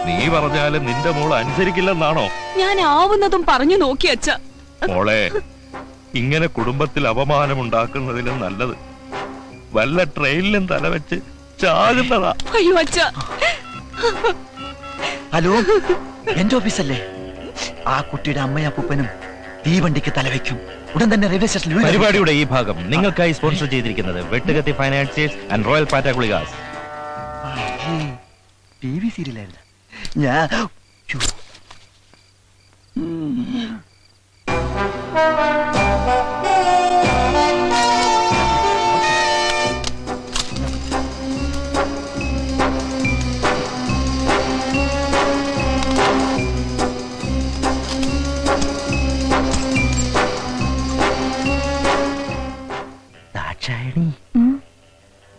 നീ പറഞ്ഞാലും നിന്റെ മോള് അനുസരിക്കില്ലെന്നാണോ? ഞാൻ ആവുന്നതും പറഞ്ഞു നോക്കി അച്ഛ. മോളെ, ഇങ്ങനെ കുടുംബത്തിൽ അപമാനമുണ്ടാക്കുന്നതിലും നല്ലത് വല്ല ട്രെയിനിലും തലവെച്ച് ചാകുന്നതാ. അയ്യോ അച്ഛ. ഹലോ, എന്റെ ഓഫീസല്ലേ? ആ കുട്ടിയുടെ അമ്മയും അപ്പൂപ്പനും തീവണ്ടിക്ക് തലവെക്കും. ഉടൻ തന്നെ റെയിൽവേ സ്റ്റേഷനിൽ. പരിപാടിയുടെ ഈ ഭാഗം നിങ്ങൾക്കായി സ്പോൺസർ ചെയ്തിരിക്കുന്നത് വെട്ടുകത്തി ഫൈനാൻസിയേഴ്സ് ആൻഡ് റോയൽ പാറ്റ ഗുളികാസ്. TV സീരിയലായിരുന്നു ഞാൻ.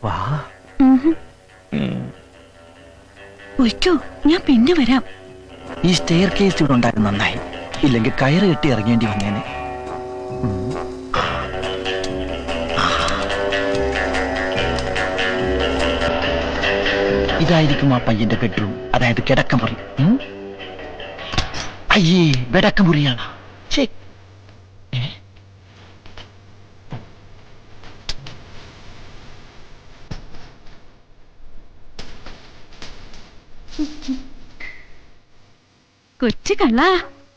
വാ, ഒയ്ക്കോ, ഞാൻ പിന്നെ വരാം. ഈ സ്റ്റെയർ കേസ് ഇവിടെ ഉണ്ടായിരുന്നു നന്നായി, ഇല്ലെങ്കിൽ കയറ് കെട്ടി ഇറങ്ങേണ്ടി വന്നേനെ. ഇതായിരിക്കും ആ പയ്യന്റെ ബെഡ്റൂം, അതായത് കിടക്കമുറി. അയ്യേ, കിടക്കമുറിയാണ്. കൊച്ചു കള്ള,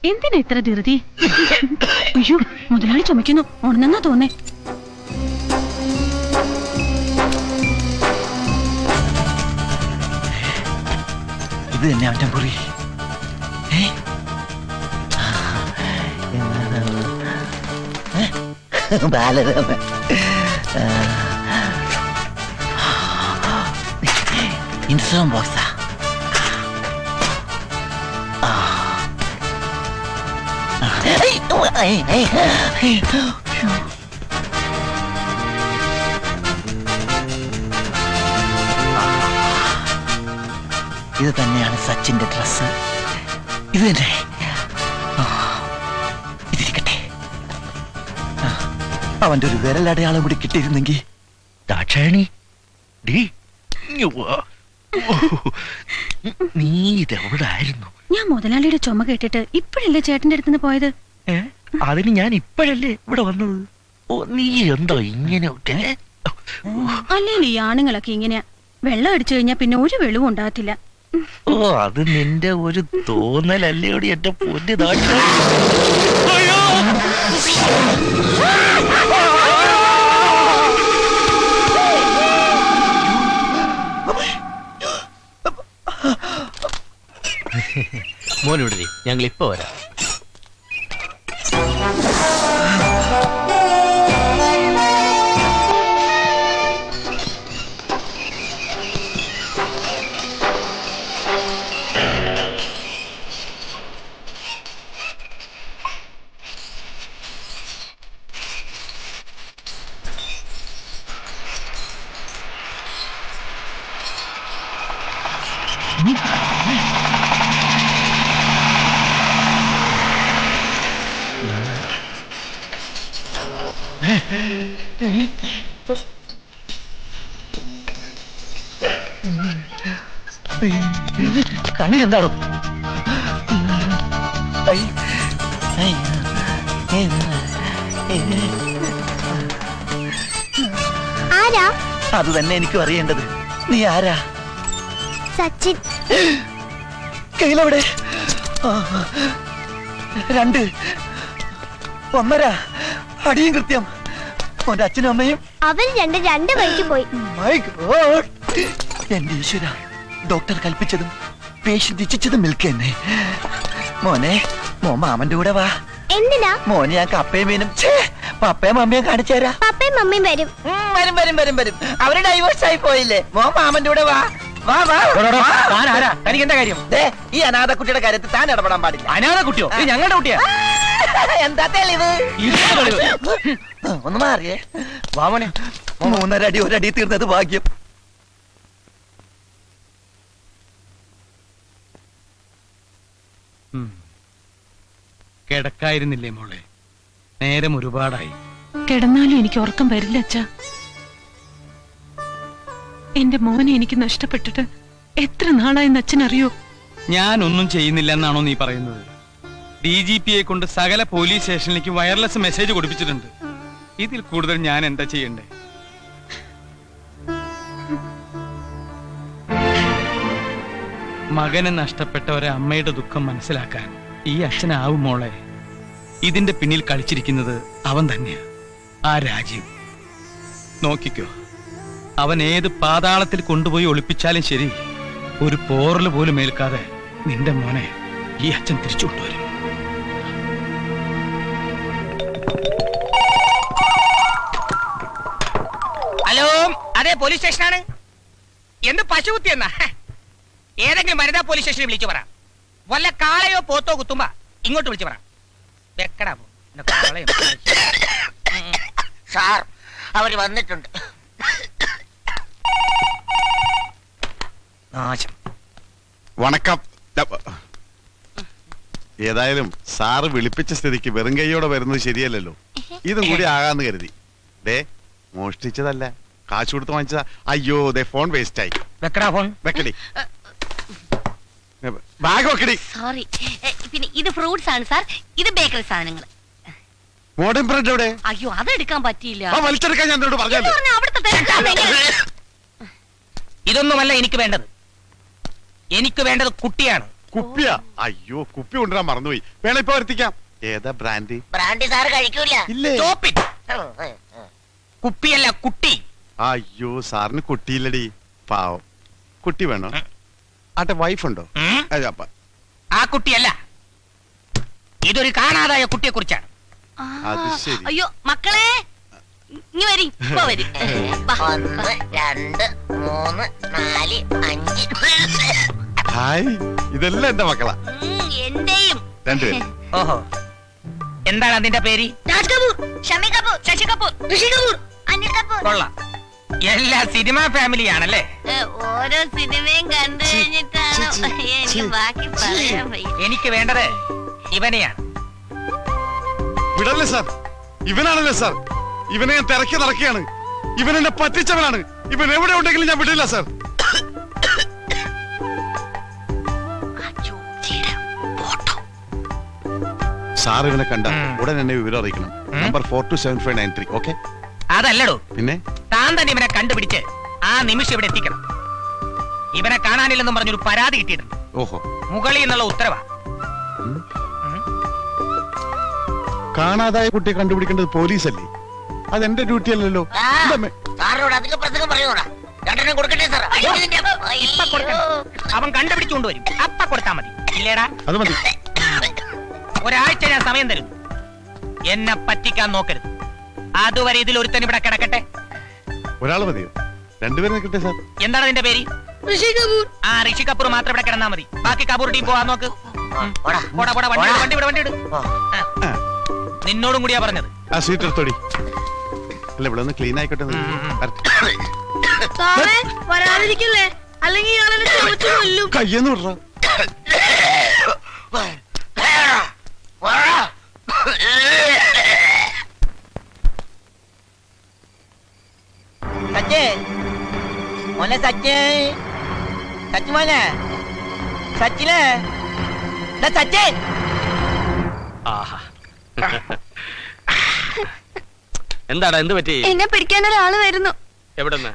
എന്തിനാ ഇത്ര ധൃതി? അയ്യോ, മുതലാളി ചുമക്കുന്നു. ഉണന്നെന്നാ തോന്നേ. ഇത് തന്നെ അവന്റെ മുറി. ബാലരാമൻ ഇൻസ്ട്രം ബോക്സാ. ഇത് തന്നെയാണ് സച്ചിന്റെ ഡ്രസ്. ഇത് തന്നെ. ഇതിരിക്കട്ടെ. അവന്റെ ഒരു വിരലടയാളം കൂടി കിട്ടിയിരുന്നെങ്കിൽ. ദാക്ഷായണി, നീ ഇതെവിടായിരുന്നു? ഞാൻ മുതലാളിയുടെ ചുമ കേട്ടിട്ട് ഇപ്പോഴല്ലേ ചേട്ടന്റെ അടുത്തുനിന്ന് പോയത്? അതിന് ഞാൻ ഇപ്പോഴല്ലേ ഇവിടെ വന്നത്. ഓ, നീ എന്തോ ഇങ്ങനെ? അല്ലേലും ഈ ആണുങ്ങളൊക്കെ ഇങ്ങനെയാ. വെള്ളം അടിച്ചു കഴിഞ്ഞാൽ പിന്നെ ഒരു വെളിവും ഉണ്ടാകത്തില്ല. ഓ, അത് നിന്റെ ഒരു തോന്നലല്ലേയോടി എന്റെ പൊന്നു ദാക്ഷായണി. മോനോടി, ഞങ്ങൾ ഇപ്പൊ വരാം. കണ്ണിലെന്താണോ? ആരാ? അത് തന്നെ എനിക്കും അറിയേണ്ടത്. നീ ആരാ? സച്ചിൻ. കയ്യിലെവിടെ? 2, 1.5 അടിയും കൃത്യം. മോന്റെ അച്ഛനും അമ്മയും അവര് രണ്ട് വഴിക്ക് പോയി. മൈ ഗോഡ്, എന്റെ ഈശ്വര, ഡോക്ടർ കൽപ്പിച്ചതും പേഷ്യന്റ് ഇച്ഛിച്ചതും മിൽക്ക് തന്നെ. മോനെ, മോൻ മാമന്റെ കൂടെ വാ. എന്തിനാ? മോനെ ഞാൻ കപ്പയും മീനും പപ്പയും മമ്മിയും കാണിച്ചു തരാം. പപ്പയും മമ്മിയും വരും. വരും. അവര് ഡൈവേഴ്സ് ആയി പോയില്ലേ? മോൻ മാമന്റെ കൂടെ വാ. വാ വാ. തനിക്ക് എന്താ കാര്യം? ഈ അനാഥ കുട്ടിയുടെ കാര്യത്തിൽ താൻ ഇടപെടാൻ പാടില്ല. അനാഥ കുട്ടിയോ? ഞങ്ങളുടെ കുട്ടിയാ. എന്താ തെളിവ്? ഒന്ന് മാറിയേ. വാമനെ, 3.5 അടി 1 അടി തീർന്നത് ഭാഗ്യം. കിടക്കായിരുന്നില്ലേ മോളെ? നേരം ഒരുപാടായി. കിടന്നാലും എനിക്ക് ഉറക്കം വരില്ല അച്ഛാ. എന്റെ മോനെ എനിക്ക് നഷ്ടപ്പെട്ടിട്ട് എത്ര നാളായെന്ന് അച്ഛനറിയോ? ഞാനൊന്നും ചെയ്യുന്നില്ല എന്നാണോ നീ പറയുന്നത്? DGPയെ കൊണ്ട് സകല പോലീസ് സ്റ്റേഷനിലേക്ക് വയർലെസ് മെസ്സേജ് കൊടുപ്പിച്ചിട്ടുണ്ട്. ഇതിൽ കൂടുതൽ ഞാൻ എന്താ ചെയ്യണ്ടേ? മകനെ നഷ്ടപ്പെട്ട ഒരമ്മയുടെ ദുഃഖം മനസ്സിലാക്കാൻ ഈ അച്ഛനാവും മോളെ. ഇതിന്റെ പിന്നിൽ കളിച്ചിരിക്കുന്നത് അവൻ തന്നെയാ, ആ രാജീവ്. നോക്കിക്കോ, അവൻ ഏത് പാതാളത്തിൽ കൊണ്ടുപോയി ഒളിപ്പിച്ചാലും ശരി, ഒരു പോറല് പോലും ഏൽക്കാതെ നിന്റെ മോനെ ഈ അച്ഛൻ തിരിച്ചു കൊണ്ടുവരും. ഹലോ, അതെ പോലീസ് സ്റ്റേഷനാണ്. എന്ത് പശുകുത്തി എന്നാ? ഏതെങ്കിലും വനിതാ പോലീസ് സ്റ്റേഷനിൽ വിളിച്ചു പറ. വല്ല കാളയോ പോത്തോ കുത്തുമ്പോ ഇങ്ങോട്ട് വിളിച്ചു പറ. വെക്കടാ പോ. സാർ, അവര് വന്നിട്ടുണ്ട്. നാശം. വണക്കം. ഏതായാലും സാറ് വിളിപ്പിച്ച സ്ഥിതിക്ക് വെറും കൈയോടെ വരുന്നത് ശരിയല്ലല്ലോ. ഇതും കൂടി ആകാന്ന് കരുതി. ദേ, മോഷ്ടിച്ചതല്ല, കാശ് കൊടുത്ത് വാങ്ങിച്ചതാ. അയ്യോ, ദേ ഫോൺ വേസ്റ്റ് ആയി. വെക്കടാ ഫോൺ. വെക്കടി, ബാഗ് വെക്കടി. സോറി. പിന്നെ ഇത് ഫ്രൂട്ട്സ് ആണ് സാർ, ഇത് ബേക്കറി സാധനങ്ങൾ. മോഡേൺ ബ്രെഡ് എവിടെ? അയ്യോ, അത് എടുക്കാൻ പറ്റിയില്ല. ആ, വലിച്ചെടുക്കാൻ ഞാൻ എന്നോട് പറഞ്ഞല്ലോ. അവിടുത്തെ തിരക്കാണ് ഭയങ്കര. ഇതൊന്നുമല്ല എനിക്ക് വേണ്ടത്. എനിക്ക് വേണ്ടത് കുട്ടിയാണ്. കുപ്പിയാ? അയ്യോ, കുപ്പി കൊണ്ടുവരാൻ മറന്നുപോയി. വേണം ഇപ്പൊ വരുത്തിക്കാം. ഏതാ ബ്രാൻഡ്? ബ്രാൻഡി സാർ കഴിക്കൂല. ഇല്ലേ? Stop it. കുപ്പിയല്ല, കുട്ടി. അയ്യോ, സാറിന് കുട്ടിയില്ലടി, പാവം. കുട്ടി വേണോ? ആട്ടെ, വൈഫുണ്ടോ? ഉം? ആ കുട്ടിയല്ല, ഇതൊരു കാണാതായ കുട്ടിയെ കുറിച്ചാണ്. അത് ശരി. അയ്യോ മക്കളെ, ഇനി വരി, ഇപ്പൊ വരി. 1 2 3 4 5. ഹായ്, ഇതെല്ലാം എന്റെ മക്കളാ. എന്റെയും. രണ്ടുപേരും. ഓഹോ, എന്താണ് അതിന്റെ പേര്? രാജ് കപൂർ, ഷമി കപൂർ, ശശി കപൂർ, ഋഷി കപൂർ, അനിൽ കപൂർ. കൊള്ളാം. എല്ലാ സിനിമ ഫാമിലിയാണല്ലേ? ഓരോ സിനിമയും കണ്ടു കഴിഞ്ഞിട്ടാണ് എനിക്ക് ബാക്കി പറയാൻ വയ്യ. എനിക്ക് വേണ്ടത് ഇവനെയാണ്. വിടല്ലേ സാർ, ഇവനാണല്ലേ സാർ. ഇവനെ ഞാൻ തിരക്കി നടക്കുകയാണ്. ഇവൻ എന്നെ പറ്റിച്ചവനാണ്. ഇവൻ എവിടെ ഉണ്ടെങ്കിലും ഞാൻ വിടില്ല സാർ. സാർ ഇവനെ കണ്ട ഉടൻ എന്നെ വിവരം അറിയിക്കണം. നമ്പർ 427593. ഓക്കെ? അതല്ലടോ, പിന്നെ താൻ തന്നെ ഇവനെ കണ്ടുപിടിച്ച് ആ നിമിഷം ഇവിടെ എത്തിക്കണം. ഇവനെ കാണാനില്ലെന്നും പറഞ്ഞൊരു പരാതി കിട്ടിയിട്ടുണ്ട്. ഓഹോ, മുകളിൽ നിന്നുള്ള ഉത്തരവാ. കാണാതായ കുട്ടിയെ കണ്ടുപിടിക്കേണ്ടത് പോലീസല്ലേ? അതെന്റെ ഡ്യൂട്ടി അല്ലല്ലോ. സാറിനോട് അധികം പ്രസംഗം പറയൂടാ. രണ്ടെണ്ണം കൊടുക്കട്ടെ സാർ. ഇപ്പൊ കൊടുക്കണം. അവൻ കണ്ടുപിടിച്ചുകൊണ്ടുവരും, അപ്പ കൊടുത്താ മതി. ഇല്ലേടാ? അത് മതി. ഒരാഴ്ച ഞാൻ സമയം തരും. എന്നെ പറ്റിക്കാൻ നോക്കരുത്. അതുവരെ ഇതിൽ ഒരുത്തൻ ഇവിടെ കിടക്കട്ടെ. ഒരാൾ മതിയോ? രണ്ടുപേരും നിൽക്കട്ടെ സാർ. എന്താണ് അതിന്റെ പേര്? ഋഷി കപൂർ. ആ, ഋഷി കപൂർ മാത്രം ഇവിടെ കിടന്നാ മതി. ബാക്കി കപൂർ ടീം പോവാൻ നോക്ക്. പോടാ, പോടാ, വണ്ടി ഇട്. നിന്നോടും കൂടിയാ പറഞ്ഞത്. ആ സീറ്റ് എടുത്തോടി. അല്ല, ഇവിടെ ഒന്ന് ക്ലീൻ ആയിക്കോട്ടെ. വരാതിരിക്കല്ലേ, അല്ലെങ്കിൽ കയ്യെന്ന് വിടറ. സച്ചേ മോനെ, സച്ചേ, സച്ചു മോനെ, സച്ചിനെ, സച്ചേ. എന്താടാ, എന്ത് പറ്റി? എന്നെ പിടിക്കാൻ ഒരാള് വരുന്നു. എവിടെന്ന്?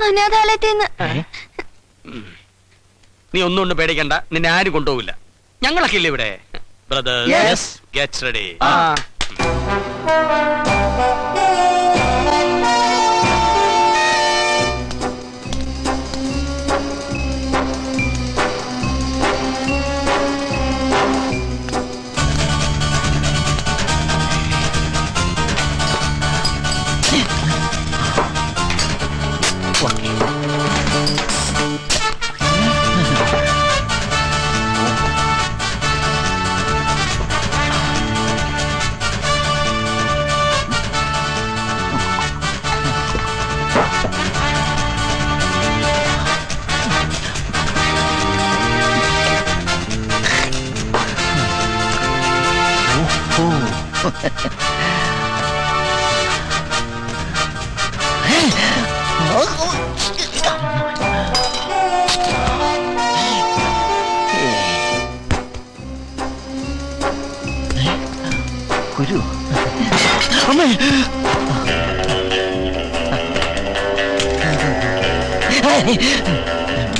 അനാഥാലയത്തിൽ നിന്ന്. നീ ഒന്നും പേടിക്കണ്ട, നിന്നെ ആരും കൊണ്ടുപോകില്ല. ഞങ്ങളൊക്കെ ഇല്ല ഇവിടെ. Brothers, get ready. അമ്മേ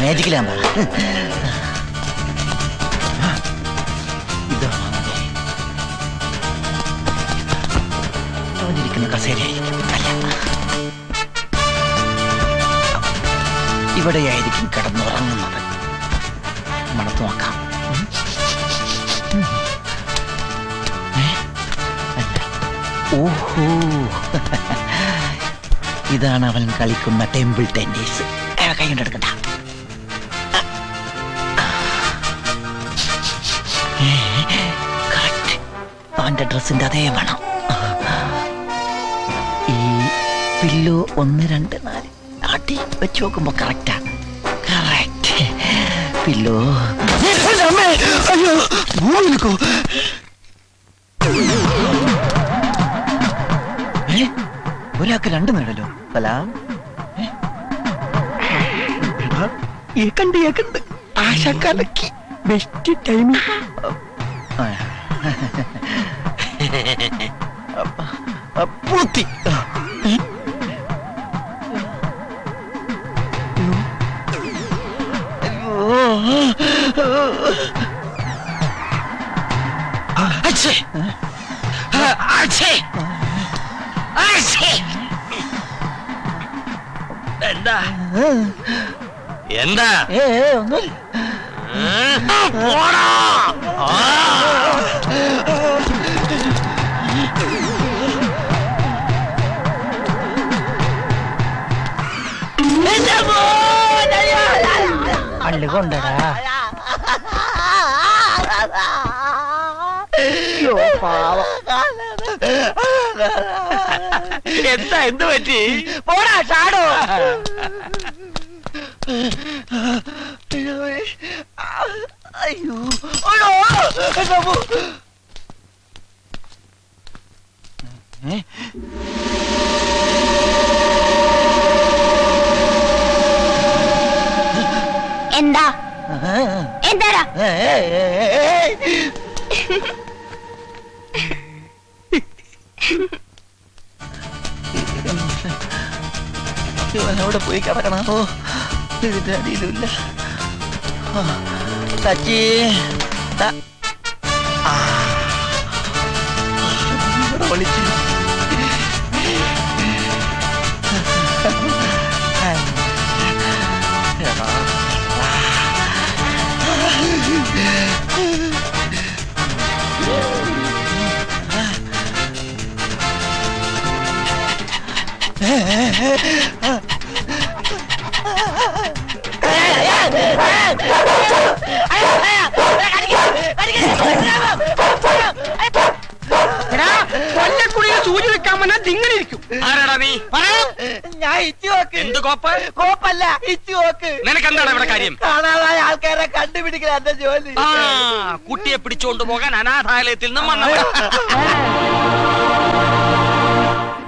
മാജിക്കലാ അവനിരിക്കുന്ന കസേരയായിരിക്കും. അല്ല, ഇവിടെയായിരിക്കും കിടന്നുറങ്ങുന്നത്. മണത്ത് നോക്കാം. അല്ല. ഓഹോ, ഇതാണ് അവൻ കളിക്കുന്ന ടെമ്പിൾ ടെന്നീസ്. കൈ കൊണ്ടെടുക്കണ്ട. അവന്റെ ഡ്രസ്സിന്റെ അതേ വേണം. ഈ പില്ലോ 1, 2, 4 ആട്ടി വെച്ച് നോക്കുമ്പോ കറക്റ്റാ. Correct pillow. ഒരാൾക്ക് 2 നേടല്ലോ. സലാം. ഏക്കണ്ട് ആശാക്കാലക്ക് ബെസ്റ്റ് ടൈമിംഗ്. പൂത്തി. എന്താ എന്താ ഒന്നുമില്ല. കള്ളി കൊണ്ടടാ. എന്താ എന്ത് പറ്റി? പോടാ ചാടോ. അയ്യോ എന്താ എന്താടാ? അവിടെ പോയി കിടക്കണോ? ഇതിന്റെ അടിയിലുമില്ല. സച്ചി വിളിച്ചു. കൊല്ലക്കുടിയിൽ സൂചി വെക്കാൻ വന്നാൽ ഇങ്ങനെ ഇരിക്കും. ആരാടാ നീ? ഞാൻ ഇച്ചു നോക്ക്. എന്ത് കോപ്പ്? കോപ്പല്ല, ഇച്ചു നോക്ക്. നിനക്കെന്താണ് ഇവിടെ കാര്യം? കാണാതായ ആൾക്കാരെ കണ്ടുപിടിക്കല എന്റെ ജോലി. ആ കുട്ടിയെ പിടിച്ചോണ്ട് പോകാൻ അനാഥാലയത്തിൽ നിന്നും വന്നവൻ.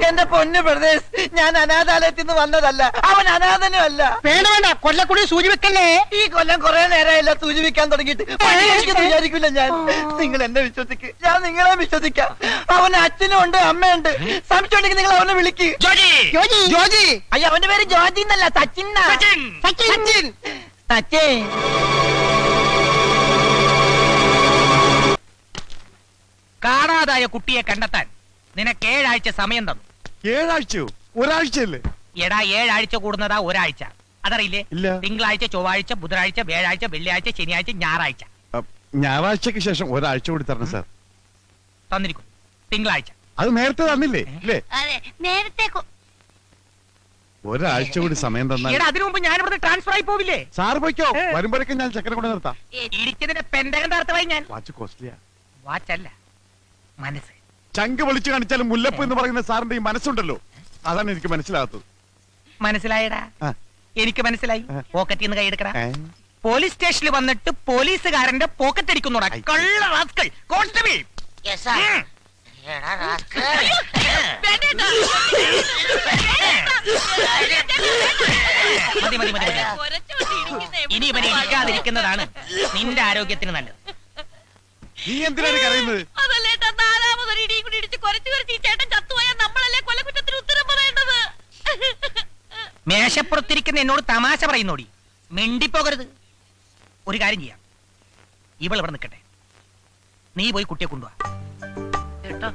എന്റെ പൊന്നു പ്രദേശ്, ഞാൻ അനാഥാലയത്തിൽ നിന്ന് വന്നതല്ല. അവൻ അനാഥനും അല്ല. വേണ്ട വേണ്ട, കൊല്ലക്കുടി സൂചി വെക്കല്ലേ. ഈ കൊല്ലം കുറെ നേരമായില്ല സൂചിപ്പിക്കാൻ തുടങ്ങിയിട്ട്. വിചാരിക്കില്ല ഞാൻ. നിങ്ങൾ എന്നെ വിശ്വസിക്ക്, ഞാൻ നിങ്ങളെ വിശ്വസിക്കാം. അവന് അച്ഛനും ഉണ്ട്, അമ്മയുണ്ട്. സംശയമുണ്ടെങ്കിൽ നിങ്ങൾ അവനെ വിളിക്ക്. ജോജി. അയ്യോ, അവന്റെ പേര് ജോജി എന്നല്ല, സച്ചിൻ. സച്ചിൻ. കാണാതായ കുട്ടിയെ കണ്ടെത്താൻ നിനക്ക് 7 ആഴ്ച സമയം തന്നു. 7 ആഴ്ചയോ? ഒരാഴ്ചയല്ലേ? എടാ 7 ആഴ്ച കൂടുന്നതാ ഒരാഴ്ച. അതറിയില്ലേ? ഇല്ല. തിങ്കളാഴ്ച, ചൊവ്വാഴ്ച, ബുധനാഴ്ച, വ്യാഴാഴ്ച, വെള്ളിയാഴ്ച, ശനിയാഴ്ച, ഞായറാഴ്ച. ഞായറാഴ്ചക്ക് ശേഷം ഒരാഴ്ച കൂടി തരണം സാർ. തന്നിരിക്കും. തിങ്കളാഴ്ച. അത് നേരത്തെ തന്നില്ലേ? ഇല്ലേ? അതെ നേരത്തെ ഒരാഴ്ച കൂടി സമയം തന്നാൽ. എടാ അതിനു മുമ്പ് ഞാൻ ഇവിടെ ട്രാൻസ്ഫർ ആയി പോവില്ലേ? സാർ പോയിക്കോ, വരുമ്പോഴേക്കും ഞാൻ ചക്കര കൊണ്ട് നിർത്താം. ഇടിച്ചതിന്റെ പെന്തകം താർത്തവായി ഞാൻ. വാച്ച് കോസ്റ്റ്ലിയാ. വാച്ചല്ല, മനസ്സ്. ചങ്ക് വിളിച്ചു കാണിച്ചാലും മുല്ലപ്പ് എന്ന് പറയുന്ന സാറിന്റെ ഈ മനസ്സുണ്ടല്ലോ, അതാണ് എനിക്ക് മനസ്സിലാകാത്തത്. മനസ്സിലായടാ? ആ. എനിക്ക് മനസ്സിലായി. പോക്കറ്റിൽ നിന്ന് കൈയെടുക്കടാ. ഏ? പോലീസ് സ്റ്റേഷനിൽ വന്നിട്ട് പോലീസുകാരന്റെ പോക്കറ്റ് അടിക്കുന്നോടാ. കള്ള റാസ്കൽ. കോൺസ്റ്റബിൾ. മതി മതി മതി. ഇനി ഇവനെ ഇരിക്കാതിരിക്കുന്നതാണ് നിന്റെ ആരോഗ്യത്തിന് നല്ലത്. നീ എന്തിനാണ് കരയുന്നത്? അതല്ലേട്ടാ, 4ാമതൊരു ഇടിയും കൂടി ഇടിച്ച് കുറച്ച് ചേട്ടൻ ചത്തുപോയെന്നാ മേശപ്പുറത്തിരിക്കുന്ന എന്നോട് തമാശ പറയുന്നോടി, മിണ്ടിപ്പോകരുത്. ഒരു കാര്യം ചെയ്യാം, ഇവൾ ഇവിടെ നിൽക്കട്ടെ, നീ പോയി കുട്ടിയെ കൊണ്ടുവാ. കേട്ടോ,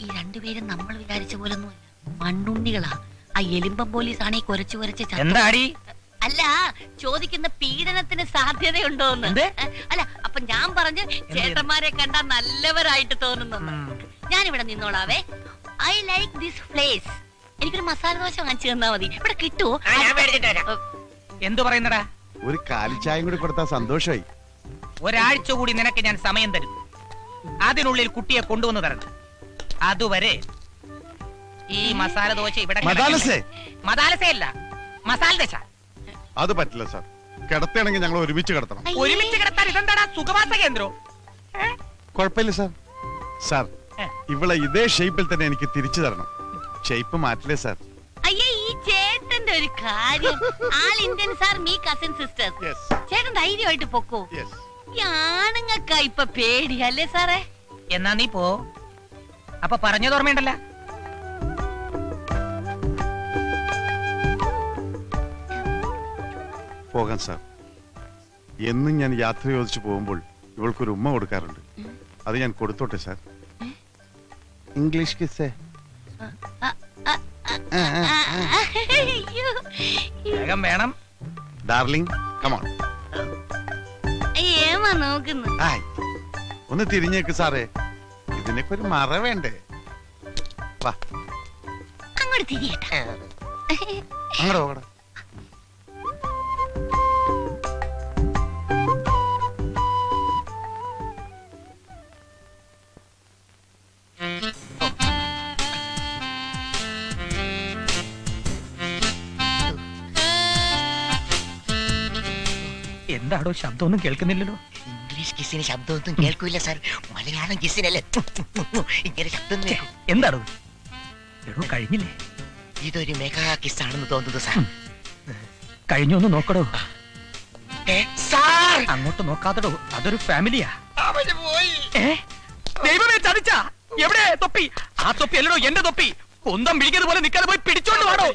ഈ രണ്ടുപേരും നമ്മൾ വിചാരിച്ച പോലൊന്നുമല്ല, മണ്ണുണ്ണികളാ. ആ എലിമ്പം പോലീസ് ആണ് ഈ കുരച്ചു കുരച്ച് എന്താടി? അല്ല, ചോദിക്കുന്ന പീഡനത്തിന് സാധ്യതയുണ്ടോന്ന്. എന്ത്? അല്ല, അപ്പൊ ഞാൻ പറഞ്ഞ് ചേട്ടന്മാരെ കണ്ടാ നല്ലവരായിട്ട് തോന്നുന്നു. ഞാനിവിടെ നിന്നോളാവേ. I like this place. എനിക്കൊരു മസാല ദോശ വാങ്ങിച്ചു തന്നാ മതി. ഇവിടെ കിട്ടുമോ? എന്തു പറയുന്നടാ? ഒരു കാലിച്ചായം കൂടി കൊടുത്താൽ സന്തോഷമായി. ഒരാഴ്ച കൂടി നിനക്ക് ഞാൻ സമയം തരും. അതിനുള്ളിൽ കുട്ടിയെ കൊണ്ടുവന്ന് തരണം. അതുവരെ ഈ മസാല ദോശ ഇവിടെ മദാലസേ? മദാലസയല്ല, മസാല ദശ. അത് പറ്റില്ല സാർ. കിടത്തയാണെങ്കിൽ ഞങ്ങൾ ഒരുമിച്ച് കിടത്തണം. ഒരുമിച്ച് കിടത്താൻ ഇതെന്താടാ സുഖവാസ കേന്ദ്രം? കുഴപ്പമില്ല സാർ. സാർ, ഇവളെ ഇതേ ഷേപ്പിൽ തന്നെ എനിക്ക് തിരിച്ചു തരണം. ഷേപ്പ് മാറ്റില്ലേ സാർ? അയ്യേ, ഈ ചേട്ടന്റെ ഒരു കാര്യം. All Indians are me cousin sisters. Yes. ചേട്ടൻ ധൈര്യമായിട്ട് പൊക്കോ. Yes. ഈ ആണുങ്ങൾക്കാ ഇപ്പൊ പേടി, അല്ലേ സാറേ? എന്നാ നീ പോ. അപ്പൊ പറഞ്ഞത് ഓർമ്മയുണ്ടല്ല? പോകാം സാർ. എന്നും ഞാൻ യാത്ര ചോദിച്ചു പോകുമ്പോൾ ഇവൾക്കൊരു ഉമ്മ കൊടുക്കാറുണ്ട്. അത് ഞാൻ കൊടുത്തോട്ടെ സാർ? ഇംഗ്ലീഷ് കിസ്സേ. അയ്യോ. വേഗം വേണം. Darling, come on. ഏമാ നോക്കുന്നു. ആയ്, ഒന്ന് തിരിഞ്ഞേക്ക് സാറേ. ഇതിനൊക്കെ ഒരു മറ വേണ്ടേ? വാ, അങ്ങോട്ട് തിരിയട്ടെ. അങ്ങോട്ട് പോകട. എന്താടോ ശബ്ദമൊന്നും കേൾക്കുന്നില്ലല്ലോ? ഇംഗ്ലീഷ് കിസിന് ശബ്ദമൊന്നും കേൾക്കൂല സാർ. മലയാളം കിസിനല്ലേ ഇങ്ങനെ ശബ്ദം കേൾക്കും. എന്താടോ? എടോ കഴിഞ്ഞില്ലേ? ഇതൊരു മെഗാ കിസ് ആണെന്ന് തോന്നുന്നു സാർ. കഴിഞ്ഞൊന്ന് നോക്കടോ. സാർ, അങ്ങോട്ട് നോക്കാത്തടോ, അതൊരു ഫാമിലിയാ. അവന് പോയി. ദൈവമേ, ചതിച്ചാ. എവിടെ തൊപ്പി? ആ തൊപ്പി അല്ലടോ എന്റെ തൊപ്പി. കൊന്തം പിടിക്കുന്നത് പോലെ നിൽക്കാതെ പോയി പിടിച്ചോണ്ട് വാടോ.